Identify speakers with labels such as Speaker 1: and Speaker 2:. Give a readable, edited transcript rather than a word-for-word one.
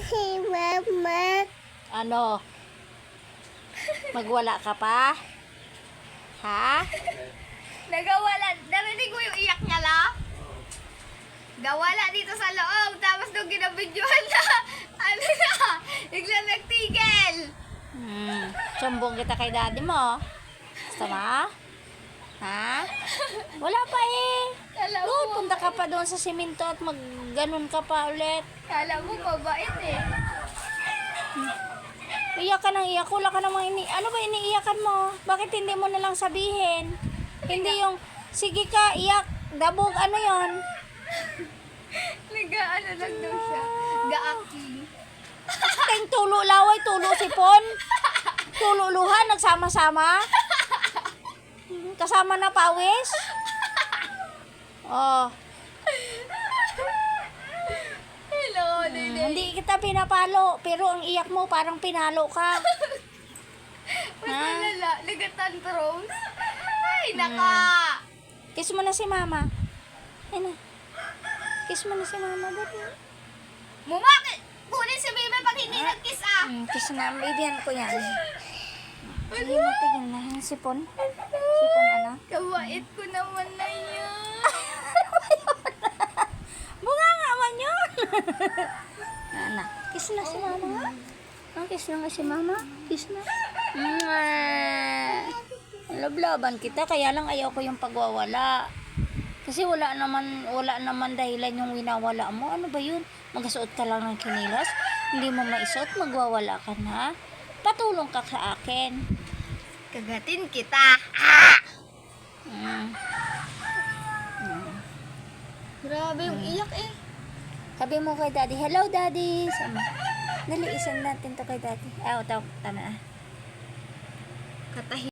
Speaker 1: Hey, Mama.
Speaker 2: Ano? Magwala ka pa? Ha?
Speaker 3: Nagawala. Narinig mo yung iyak niya la? Gawala dito sa loob. Tapos nung ginabidyohan na, ano na, biglang nagtigil.
Speaker 2: Sumbong kita kay daddy mo. Gusto mo? Ha? Wala pa eh.
Speaker 3: Kala
Speaker 2: Doon,
Speaker 3: mo,
Speaker 2: punta ka pa doon sa simento at magganon ka pa ulit.
Speaker 3: kala mo mabait eh.
Speaker 2: Iyak ka nang iyak. Wala ka namang ano ba iniiyakan mo? Bakit hindi mo nalang sabihin? Hindi yung, sige ka, iyak. Dabog, ano yon?
Speaker 3: Nag-ano lang daw siya. Ga-acting.
Speaker 2: Ting tulo laway, tulo sipon. Tulo luhan, nagsama-sama. Kasama na pawis. Oh,
Speaker 3: Hello, Dede.
Speaker 2: hindi kita pinapalo, pero ang iyak mo parang pinalo ka.
Speaker 3: Mas
Speaker 2: Ha?
Speaker 3: malala. Nag-tantrums. Ay, naka.
Speaker 2: Kiss mo na si mama. Ay na. Kiss mo na si mama, baby.
Speaker 3: Mumakit! Kunin si Bebe pag hindi nag-kiss ah.
Speaker 2: Kiss na, baby, ko yan. Hindi mo tigil na yung sipon. Sipon ano?
Speaker 3: Kawait ko naman na yan.
Speaker 2: Bunga nga man yun. Ana, kiss na si mama. Kiss na nga si mama. Kiss na. Lablaban kita, kaya lang ayaw ko yung pagwawala. Kasi wala naman dahilan yung winawala mo. Ano ba yun? Magsuot ka lang ng kinilas. Hindi mo maisuot, magwawala ka na. Patulong ka sa akin.
Speaker 3: Kagatin kita. Ah! Grabe yung iyak eh.
Speaker 2: Sabi mo kay daddy, hello daddy. Sama. Dali, isan natin to kay daddy. Tama.
Speaker 3: Katahi.